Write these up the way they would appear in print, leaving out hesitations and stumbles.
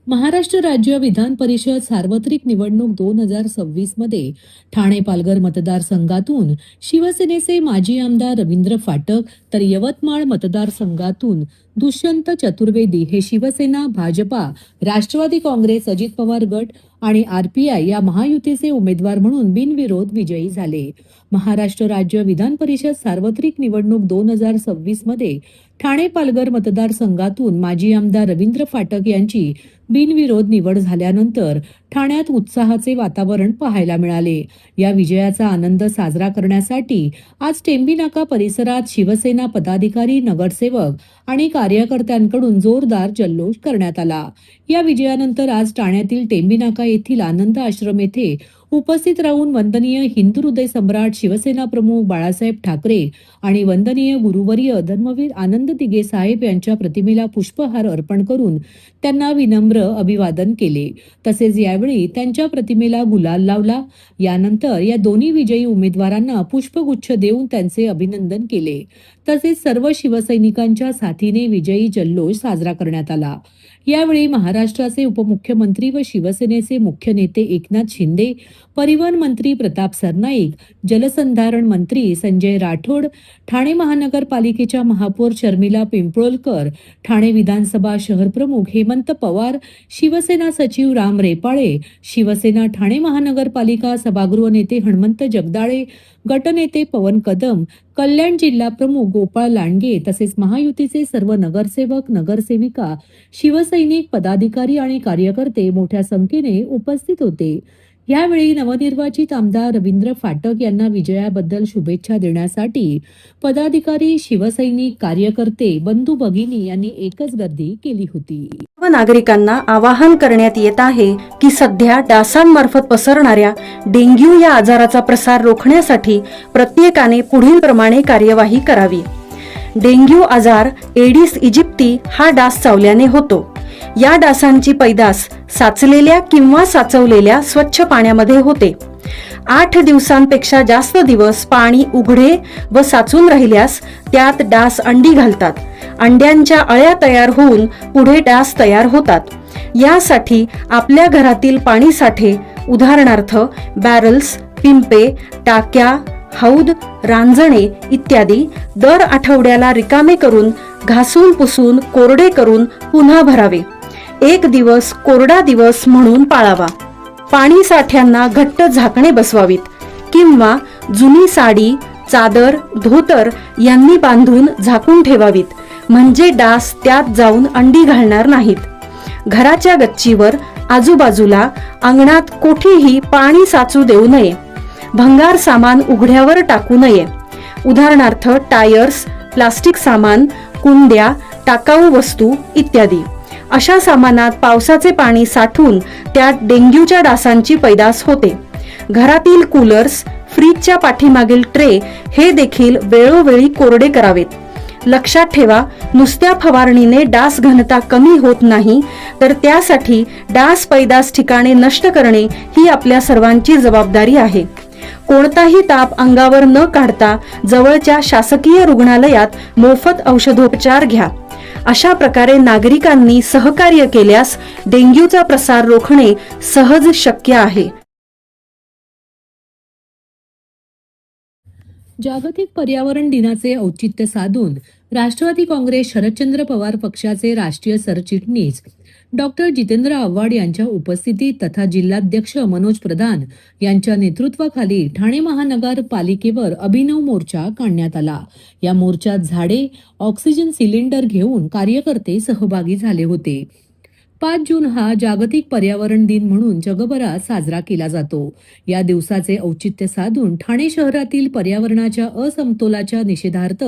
महाराष्ट्र राज्य विधान परिषद सार्वत्रिक निवडणूक 2026 मध्ये ठाणे पालघर मतदारसंघातून शिवसेनेचे माजी आमदार रवींद्र फाटक तर यवतमाळ मतदारसंघातून दुष्यंत चतुर्वेदी हे शिवसेना, भाजपा, राष्ट्रवादी काँग्रेस, अजित पवार गट आणि आरपीआय या महायुतीचे उमेदवार म्हणून बिनविरोध विजयी झाले. महाराष्ट्र राज्य विधान परिषद सार्वत्रिक निवडणूक 2026 मध्ये ठाणे पालघर मतदारसंघातून माजी आमदार रवींद्र फाटक यांची बिनविरोध निवड झाल्यानंतर ठाण्यात उत्साहाचे वातावरण पाहायला मिळाले. या विजयाचा आनंद साजरा करण्यासाठी आज टेंबी नाका परिसरात शिवसेना पदाधिकारी, नगरसेवक आणि कार्यकर्त्यांकडून जोरदार जल्लोष करण्यात आला. या विजयानंतर आज ठाण्यातील टेंबी नाका येथील आनंद आश्रम येथे उपस्थित राहून वंदनीय हिंदू हृदय सम्राट शिवसेना प्रमुख बाळासाहेब ठाकरे आणि वंदनीय गुरुवर्य धर्मवीर आनंद दिघे साहेब यांच्या प्रतिमेला पुष्पहार अर्पण करून त्यांना विनम्र अभिवादन केले. तसेच यावेळी त्यांच्या प्रतिमेला गुलाल लावला. यानंतर या दोन्ही विजयी उमेदवारांना पुष्पगुच्छ देऊन त्यांचे अभिनंदन केले. तसेच सर्व शिवसैनिकांच्या साथीने विजयी जल्लोष साजरा करण्यात आला. यावेळी महाराष्ट्राचे उपमुख्यमंत्री व शिवसेनेचे मुख्य नेते एकनाथ शिंदे, परिवहन मंत्री प्रताप सरनाईक, जलसंधारण मंत्री संजय राठोड, ठाणे महानगरपालिकेच्या महापौर शर्मिला पिंपळकर, ठाणे विधानसभा शहर प्रमुख हेमंत पवार, शिवसेना सचिव राम रेपाळे, शिवसेना ठाणे महानगरपालिका सभागृह नेते हनुमंत जगदाळे, गटनेते पवन कदम, कल्याण जिल्हा प्रमुख गोपाळ लांडगे तसेच महायुतीचे सर्व नगरसेवक, नगरसेविका, शिवसैनिक, पदाधिकारी आणि कार्यकर्ते मोठ्या संख्येने उपस्थित होते. यावेळी नवनिर्वाचित आमदार रवींद्र फाटक यांना विजयाबद्दल शुभेच्छा देण्यासाठी पदाधिकारी, शिवसैनिक, कार्यकर्ते, बंधू भगिनी यांनी एकच गर्दी केली होती. सर्व नागरिकांना आवाहन करण्यात येत आहे की सध्या डासांमार्फत पसरणाऱ्या डेंग्यू या आजाराचा प्रसार रोखण्यासाठी प्रत्येकाने पुढील प्रमाणे कार्यवाही करावी. डेंग्यू आजार एडिस इजिप्ती हा डास चावल्याने होतो. या डासांची पैदास साचलेल्या किंवा साचवलेल्या स्वच्छ पाण्यामध्ये होते. 8 दिवसांपेक्षा जास्त दिवस पाणी उघडे व साचून राहिल्यास त्यात डास अंडी घालतात. अंड्यांच्या अळ्या तयार होऊन पुढे डास तयार होतात. यासाठी आपल्या घरातील पाणी साठे उदाहरणार्थ बॅरल्स, पिंपे, टाक्या, हौद, रांजणे इत्यादी दर आठवड्याला रिकामे करून घासून पुसून कोरडे करून पुन्हा भरावे. 1 दिवस कोरडा दिवस म्हणून पाळावा. पाणी साठ्यांना घट्ट झाकणे बसवावीत किंवा जुनी साडी, चादर, धोतर यांनी बांधून झाकून ठेवावीत, म्हणजे डास त्यात जाऊन अंडी घालणार नाहीत. घराच्या गच्चीवर, आजूबाजूला, अंगणात कोठेही पाणी साचू देऊ नये. भंगार सामान उघड्यावर टाकू नये. उदाहरणार्थ टायर्स, प्लास्टिक सामान, कुंड्या, टाकाऊ वस्तू इत्यादी. अशा सामानात पावसाचे पाणी साठून त्यात डेंग्यूच्या डासांची पैदास होते. घरातील कूलर्स, फ्रीजच्या पाठीमागील ट्रे हे देखील वेळोवेळी कोरडे करावेत. लक्षात ठेवा, नुसत्या फवारणीने डास घनता कमी होत नाही, तर त्यासाठी डास पैदास ठिकाणे नष्ट करणे ही आपल्या सर्वांची जबाबदारी आहे. कोणताही ताप अंगावर न काढता जवळच्या शासकीय रुग्णालयात मोफत औषधोपचार घ्या. अशा प्रकारे नागरिकांनी सहकार्य केल्यास डेंग्यूचा प्रसार रोखणे सहज शक्य आहे. जागतिक पर्यावरण दिनाचे औचित्य साधून राष्ट्रवादी काँग्रेस शरदचंद्र पवार पक्षाचे राष्ट्रीय सरचिटणीस डॉक्टर जितेंद्र आव्हाड यांच्या उपस्थितीत तथा जिल्हाध्यक्ष मनोज प्रधान यांच्या नेतृत्वाखाली ठाणे महानगरपालिकेवर अभिनव मोर्चा काढण्यात आला. या मोर्चात झाडे, ऑक्सिजन सिलेंडर घेऊन कार्यकर्ते सहभागी झाले होते. 5 जून हा जागतिक पर्यावरण दिन म्हणून जगभरात साजरा केला जातो. या दिवसाचे औचित्य साधून ठाणे शहरातील पर्यावरणाच्या असमतोलाच्या निषेधार्थ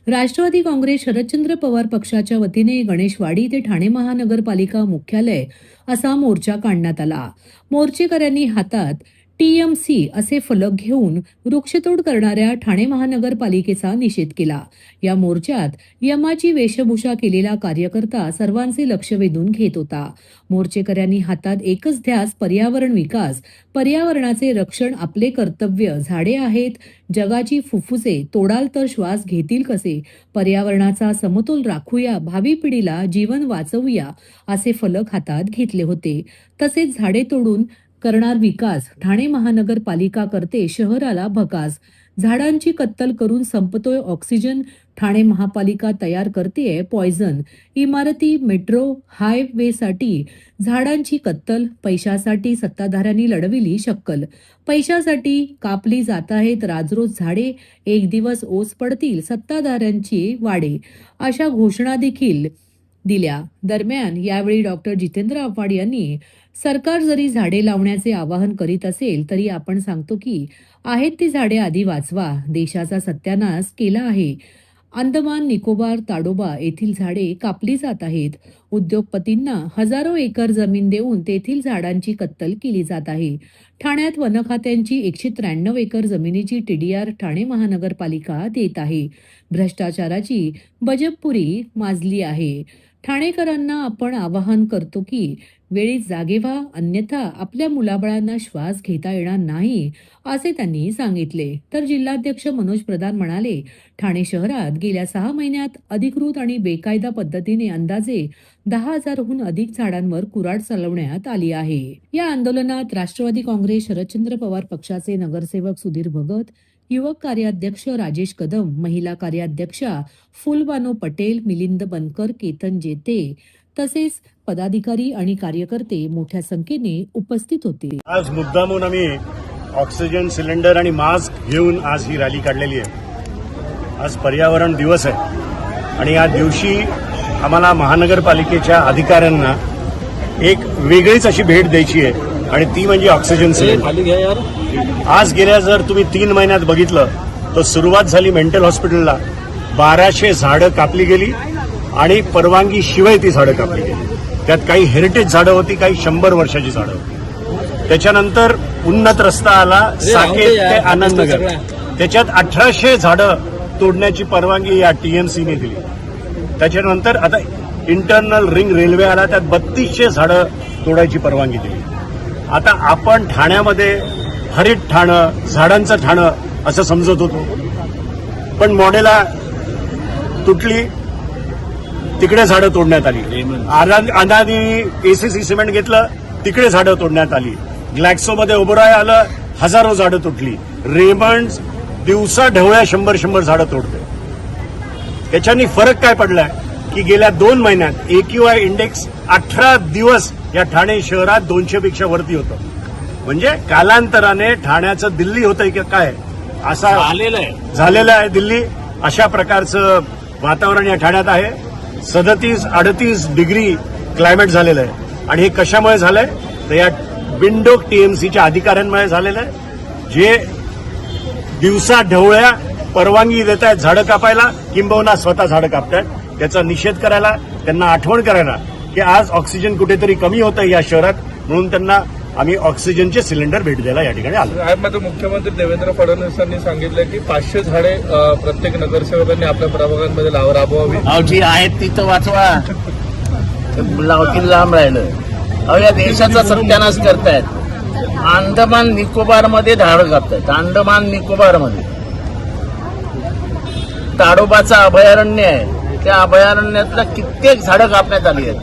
राष्ट्रवादी काँग्रेस शरदचंद्र पवार पक्षाच्या वतीने गणेशवाडी ते ठाणे महानगरपालिका मुख्यालय असा मोर्चा काढण्यात आला. मोर्चेकऱ्यांनी हातात TMC असे फलक घेऊन वृक्षतोड करणाऱ्या ठाणे महानगरपालिकेचा निषेध केला. या मोर्चात यमाची वेशभूषा केलेला कार्यकर्ता सर्वांचे लक्ष वेधून घेत होता. मोर्चेकऱ्यांनी हातात एकच ध्यास पर्यावरण विकास, पर्यावरणाचे रक्षण आपले कर्तव्य, झाडे आहेत जगाची फुफ्फुसे, तोडाल तर श्वास घेतील कसे, पर्यावरणाचा समतोल राखूया, भावी पिढीला जीवन वाचवूया असे फलक हातात घेतले होते. तसेच झाडे तोडून करणार विकास, ठाणे महानगरपालिका करते शहराला भकास, झाडांची कत्तल करून संपतोय ऑक्सिजन, ठाणे महापालिका तयार करतेय पॉयझन, इमारती मेट्रो हायवेसाठी झाडांची कत्तल, पैशासाठी सत्ताधाऱ्यांनी लढविली शक्कल, पैशासाठी कापली जात आहेत राजरोज झाडे, एक दिवस ओस पडतील सत्ताधाऱ्यांची वाडे, अशा घोषणा देखील दिल्या. दरम्यान यावेळी डॉक्टर जितेंद्र आव्हाड यांनी सरकार जरी झाडे लावण्याचे आवाहन करीत असेल तरी आपण सांगतो की आहेत ती झाडे आधी वाचवा. देशाचा सत्यानाश केला आहे. अंदमान निकोबार ताडोबा येथील झाडे कापली जात आहेत. उद्योगपतींना हजारो एकर जमीन देऊन तेथील झाडांची कत्तल केली जात आहे. ठाण्यात वन खात्यांची 193 एकर जमिनीची TDR ठाणे महानगरपालिका देत आहे. भ्रष्टाचाराची बजबपुरी माजली आहे. ठाणेकरांना आपण आवाहन करतो की वेळीच जागे व्हा, अन्यथा आपल्या मुलाबाळांना श्वास घेता येणार नाही असे त्यांनी सांगितले. तर जिल्हाध्यक्ष मनोज प्रधान म्हणाले, ठाणे शहरात गेल्या 6 महिन्यात अधिकृत आणि बेकायदा पद्धतीने अंदाजे 10,000हून अधिक झाडांवर कुऱ्हाड चालवण्यात आली आहे. या आंदोलनात राष्ट्रवादी काँग्रेस शरदचंद्र पवार पक्षाचे नगरसेवक सुधीर भगत, युवक कार्याध्यक्ष राजेश कदम, महिला कार्याध्यक्षा फुलबानो पटेल, मिलिंद बनकर, केतन जेते तसेच पदाधिकारी आणि कार्यकर्ते मोठ्या संख्येने उपस्थित होते. आज मुद्दामून आम्ही ऑक्सिजन सिलेंडर आणि मास्क घेऊन आज ही रॅली काढलेली आहे. आज पर्यावरण दिवस आहे आणि या दिवशी आम्हाला महानगरपालिकेच्या अधिकाऱ्यांना एक वेगळीच अशी भेट द्यायची आहे आणि ती म्हणजे ऑक्सिजन सिलेंडर. आज गेल्या जर तुम्ही 3 महिन्यात बघितलं तर सुरुवात झाली मेंटल हॉस्पिटलला 1200 झाडं कापली गेली आणि परवानगी शिवाय ती झाडं कापली गेली. त्यात काही हेरिटेज झाडं होती, काही 100 वर्षाची झाडं होती. त्याच्यानंतर उन्नत रस्ता आला साकेत ते आनंदनगर, त्याच्यात 1800 झाडं तोडण्याची परवानगी या TMCने दिली. त्याच्यानंतर आता इंटरनल रिंग रेल्वे आला, त्यात 3200 झाडं तोडायची परवानगी दिली. आता आपण ठाण्यामध्ये हरित ठाणं, झाडांचं ठाणं असं समजत होतो, पण मॉडेला तुटली, तिकडे झाडं तोडण्यात आली. अदानी ACC सिमेंट घेतलं, तिकडे झाडं तोडण्यात आली. ग्लॅक्सोमध्ये ओबरॉय आलं, हजारो झाडं तुटली. रेमंड दिवसा ढवळ्या 100 झाडं तोडते. त्याच्यानी फरक काय पडलाय की गेल्या 2 महिन्यात AQI इंडेक्स 18 दिवस या ठाणे शहरात 200 पेक्षा वरती होतं. म्हणजे कालांतराने ठाण्याचं दिल्ली होतंय की काय असा झालेलं आहे दिल्ली. अशा प्रकारचं वातावरण या ठाण्यात आहे. 37-38 डिग्री क्लायमेट झालेलं आहे आणि हे कशामुळे झालंय तर या बिनडोक TMCच्या अधिकाऱ्यांमुळे झालेलं आहे, जे दिवसा ढवळ्या परवानगी देत आहेत झाडं कापायला, किंबहुना स्वतः झाडं कापतायत. त्याचा निषेध करायला, त्यांना आठवण करायला की आज ऑक्सिजन कुठेतरी कमी होत आहे या शहरात, म्हणून त्यांना आम्ही ऑक्सिजनचे सिलेंडर भेट द्यायला या ठिकाणी आलो. साहेब, मुख्यमंत्री देवेंद्र फडणवीसांनी सांगितलं की 500 झाडे प्रत्येक नगरसेवकांनी आपल्या प्रभागांमध्ये राबवावी. जी आहेत ती तर वाचवा, लावतील लांब राहिलं. अहो, या देशाचा सत्यानाश करतायत. अंदमान निकोबारमध्ये झाडं कापतायत. अंदमान निकोबारमध्ये ताडोबाचं अभयारण्य आहे, त्या अभयारण्यातल्या कित्येक झाडं कापण्यात आली आहेत.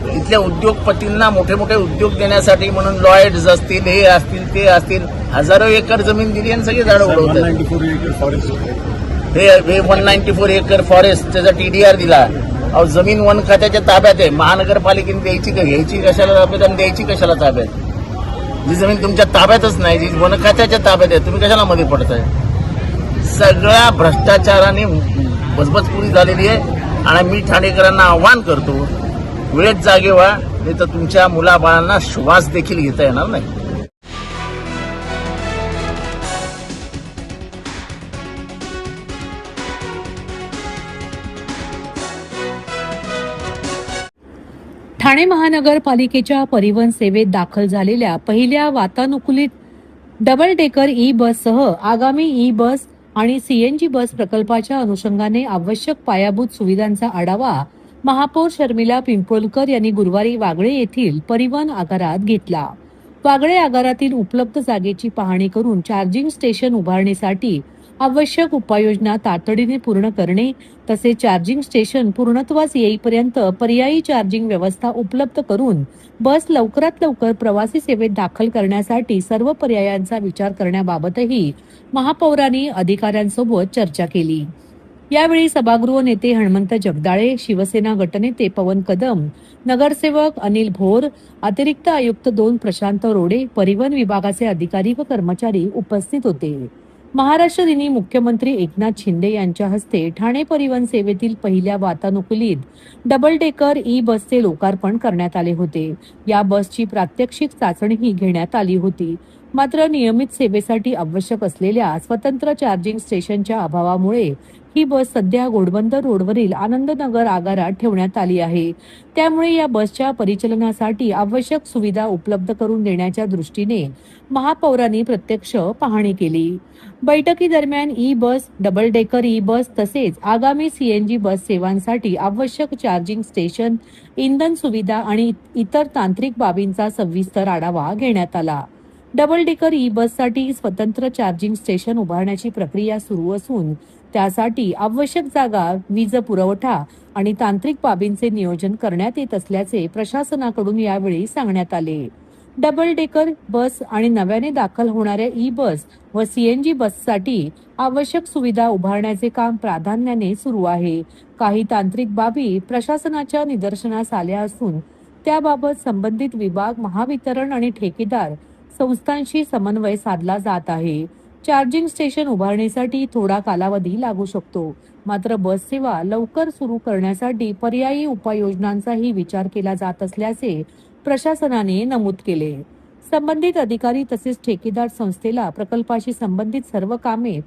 इथल्या उद्योगपतींना मोठे मोठे उद्योग देण्यासाठी म्हणून लॉयड्स असतील, हे असतील, ते असतील, हजारो एकर जमीन दिली आणि सगळी झाडं उडवतात. 194 एकर फॉरेस्ट हे 194 एकर फॉरेस्ट त्याचा TDR दिला. अहो, जमीन वन खात्याच्या ताब्यात आहे. महानगरपालिकेने द्यायची का, घ्यायची कशाला ताब्यात आणि द्यायची कशाला ताब्यात? जी जमीन तुमच्या ताब्यातच नाही, जी वन खात्याच्या ताब्यात आहे, तुम्ही कशाला मध्ये पडताय? सगळ्या भ्रष्टाचाराने बजबजपुरी झालेली आहे आणि मी ठाणेकरांना आव्हान करतो, वेळेत जागे व्हा, नाही तर तुमच्या मुलाबाळांना श्वास देखील घेता येणार नाही. ठाणे महानगरपालिकेच्या परिवहन सेवेत दाखल झालेल्या पहिल्या वातानुकूलित डबल डेकर ई बससह आगामी ई बस आणि सीएनजी बस प्रकल्पाच्या अनुषंगाने आवश्यक पायाभूत सुविधांचा आढावा महापौर शर्मिला पिंपळकर यांनी गुरुवारी वागळे येथील परिवहन आगारात घेतला. वागळे आगारातील उपलब्ध जागेची पाहणी करून चार्जिंग स्टेशन उभारणीसाठी आवश्यक उपाययोजना तातडीने पूर्ण करणे तसेच चार्जिंग स्टेशन पूर्णत्वास येईपर्यंत पर्यायी चार्जिंग व्यवस्था उपलब्ध करून बस लवकरात लवकर प्रवासी सेवेत दाखल करण्यासाठी सर्व पर्यायांचा विचार करण्याबाबतही महापौरांनी अधिकाऱ्यांसोबत चर्चा केली. यावेळी सभागृह नेते हनुमंत जगदाळे, शिवसेना गटनेते पवन कदम, नगरसेवक अनिल भोर, अतिरिक्त आयुक्त 2 प्रशांत रोडे, परिवहन विभागाचे अधिकारी व कर्मचारी उपस्थित होते. महाराष्ट्र दिनी मुख्यमंत्री एकनाथ शिंदे यांच्या हस्ते ठाणे परिवहन सेवेतील पहिल्या वातानुकूलित डबल डेकर ई बसचे लोकार्पण करण्यात आले होते. या बसची प्रात्यक्षिक चाचणीही घेण्यात आली होती. मात्र नियमित सेवेसाठी आवश्यक असलेल्या स्वतंत्र चार्जिंग स्टेशनच्या अभावामुळे ही बस सध्या घोडबंदर रोडवरील आनंदनगर आगारात ठेवण्यात आली आहे. त्यामुळे या बसच्या परिचालनासाठी आवश्यक सुविधा उपलब्ध करून देण्याच्या दृष्टीने महापौरांनी प्रत्यक्ष पाहणी केली. बैठकीदरम्यान ई बस, डबल डेकर ई बस तसेच आगामी सीएनजी बस सेवांसाठी आवश्यक चार्जिंग स्टेशन, इंधन सुविधा आणि इतर तांत्रिक बाबींचा सविस्तर आढावा घेण्यात आला. डबल डेकर ई बससाठी स्वतंत्र चार्जिंग स्टेशन उभारण्याची प्रक्रिया सुरू असून त्यासाठी आवश्यक जागा, वीज पुरवठा आणि तांत्रिक बाबींचे नियोजन करण्यात येत असल्याचे प्रशासनाकडून यावेळी सांगण्यात आले. डबल डेकर बस आणि नव्याने दाखल होणाऱ्या ई बस व सीएनजी बससाठी आवश्यक सुविधा उभारण्याचे काम प्राधान्याने सुरू आहे. काही तांत्रिक बाबी प्रशासनाच्या निदर्शनास आल्या असून त्याबाबत संबंधित विभाग, महावितरण आणि ठेकेदार संस्थांशी समन्वय साधला जात आहे. चार्जिंग स्टेशन उभारणीसाठी थोडा कालावधी लागू शकतो. मात्र बस सेवा लवकर सुरू करण्यासाठी पर्यायी उपाययोजनांचाही विचार केला जात असल्याचे प्रशासनाने नमूद केले. संबंधित अधिकारी तसेच ठेकेदार संस्थेला प्रकल्पाशी संबंधित सर्व कामे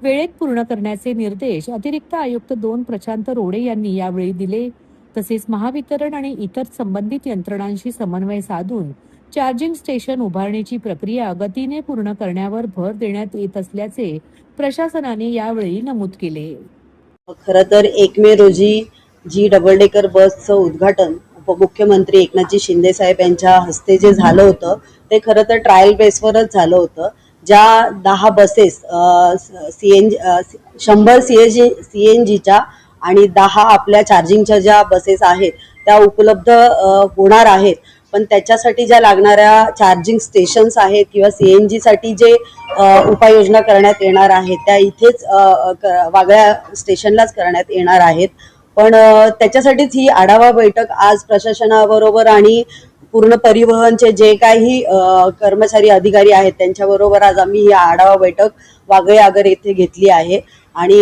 वेळेत पूर्ण करण्याचे निर्देश अतिरिक्त आयुक्त 2 प्रशांत रोडे यांनी यावेळी दिले. तसेच महावितरण आणि इतर संबंधित यंत्रणांशी समन्वय साधून चार्जिंग स्टेशन उभारणीची प्रक्रिया गतीने पूर्ण करण्यावर भर देण्यात येत असल्याचे प्रशासनाने यावेळी नमूद केले. खरं तर 1 मे रोजी जी डबल डेकर बसचं उद्घाटन उपमुख्यमंत्री एकनाथजी शिंदे साहेब यांच्या हस्ते जे झालं होतं ते खरं तर ट्रायल बेसवरच झालं होतं. ज्या 10 बसेस 100 सीएनजीच्या आणि 10 आपल्या चार्जिंगच्या ज्या बसेस आहेत त्या उपलब्ध होणार आहेत. पण त्याच्यासाठी ज्या लागणाऱ्या चार्जिंग स्टेशन्स आहेत किंवा सीएनजी साठी जे उपाययोजना करण्यात येणार आहेत त्या इथेच वागळ्या स्टेशनलाच करण्यात येणार आहेत. पण त्याच्यासाठीच ही आढावा बैठक आज प्रशासनाबरोबर आणि पूर्ण परिवहनचे जे काही कर्मचारी अधिकारी आहेत त्यांच्याबरोबर आज आम्ही ही आढावा बैठक वागळे आगार येथे घेतली आहे. आणि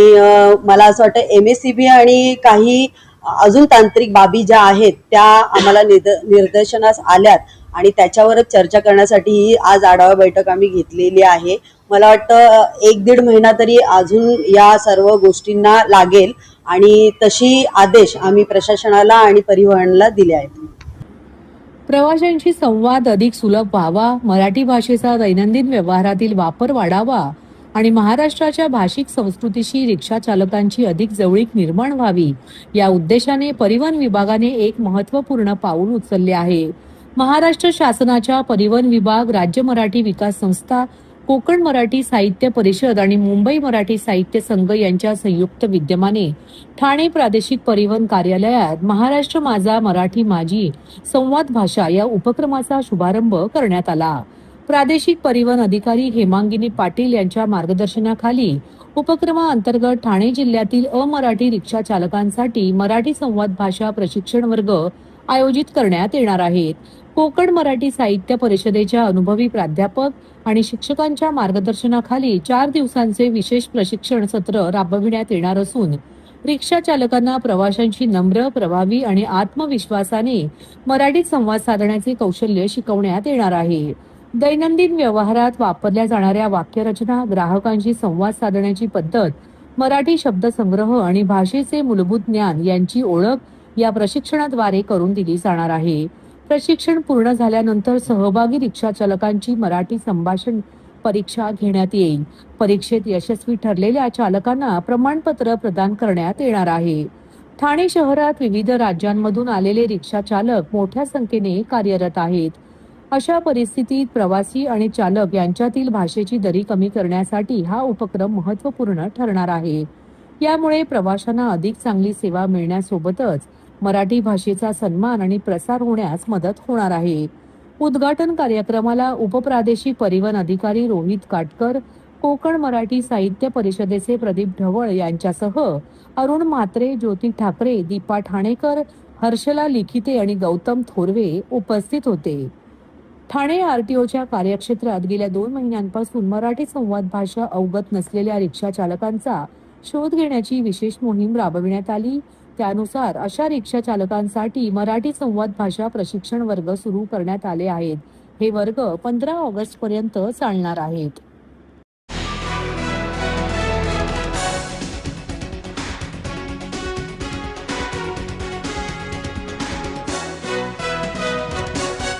मला असं वाटतं MSCB आणि काही अजून तांत्रिक बाबी ज्या आहेत त्या आम्हाला निदर्शनास आल्यात आणि त्याच्यावरच चर्चा करण्यासाठी ही आज आढावा बैठक आम्ही घेतलेली आहे. मला वाटतं 1-1.5 महिना तरी अजून या सर्व गोष्टींना लागेल आणि तशी आदेश आम्ही प्रशासनाला आणि परिवहनला दिले आहेत. प्रवाशांशी संवाद अधिक सुलभ व्हावा, मराठी भाषेचा दैनंदिन व्यवहारातील वापर वाढावा आणि महाराष्ट्राच्या भाषिक संस्कृतीशी रिक्षा चालकांची अधिक जवळीक निर्माण व्हावी या उद्देशाने परिवहन विभागाने एक महत्त्वपूर्ण पाऊल उचलले आहे. महाराष्ट्र शासनाच्या परिवहन विभाग, राज्य मराठी विकास संस्था, कोकण मराठी साहित्य परिषद आणि मुंबई मराठी साहित्य संघ यांच्या संयुक्त विद्यमाने ठाणे प्रादेशिक परिवहन कार्यालयात महाराष्ट्र माझा मराठी माझी संवाद भाषा या उपक्रमाचा शुभारंभ करण्यात आला. प्रादेशिक परिवहन अधिकारी हेमांगिनी पाटील यांच्या मार्गदर्शनाखाली उपक्रमाअंतर्गत ठाणे जिल्ह्यातील अमराठी रिक्षा चालकांसाठी मराठी संवाद भाषा प्रशिक्षण वर्ग आयोजित करण्यात येणार आहेत. कोकण मराठी साहित्य परिषदेच्या अनुभवी प्राध्यापक आणि शिक्षकांच्या मार्गदर्शनाखाली 4 दिवसांचे विशेष प्रशिक्षण सत्र राबविण्यात येणार असून रिक्षा चालकांना प्रवाशांशी नम्र, प्रभावी आणि आत्मविश्वासाने मराठीत संवाद साधण्याचे कौशल्य शिकवण्यात येणार आहे. दैनंदिन व्यवहारात वापरल्या जाणाऱ्या वाक्यरचना, ग्राहकांशी संवाद साधण्याची पद्धत, मराठी शब्दसंग्रह आणि भाषेचे मूलभूत ज्ञान यांची ओळख या प्रशिक्षणाद्वारे करून दिली जाणार आहे. प्रशिक्षण पूर्ण झाल्यानंतर सहभागी रिक्षा चालकांची मराठी संभाषण परीक्षा घेण्यात येईल. परीक्षेत यशस्वी ठरलेल्या चालकांना प्रमाणपत्र प्रदान करण्यात येणार आहे. ठाणे शहरात विविध राज्यांमधून आलेले रिक्षा चालक मोठ्या संख्येने कार्यरत आहेत. अशा परिस्थितीत प्रवासी आणि चालक यांच्यातील भाषेची दरी कमी करण्यासाठी हा उपक्रम महत्त्वपूर्ण ठरणार आहे. यामुळे प्रवाशांना अधिक चांगली सेवा मिळण्यासोबतच मराठी भाषेचा सन्मान आणि प्रसार होण्यास मदत होणार आहे. उद्घाटन कार्यक्रमाला उपप्रादेशिक परिवहन अधिकारी रोहित काटकर, कोकण मराठी साहित्य परिषदेचे प्रदीप ढवळ यांच्यासह अरुण म्हात्रे, ज्योती ठाकरे, दीपा ठाणेकर, हर्षला लिखिते आणि गौतम थोरवे उपस्थित होते. ठाणे आरटीओच्या कार्यक्षेत्रात गेल्या 2 महिन्यांपासून मराठी संवाद भाषा अवगत नसलेल्या रिक्षा चालकांचा शोध घेण्याची विशेष मोहीम राबविण्यात आली. त्यानुसार अशा रिक्षा चालकांसाठी मराठी संवाद भाषा प्रशिक्षण वर्ग सुरू करण्यात आले आहेत. हे वर्ग 15 ऑगस्ट पर्यंत चालणार आहेत.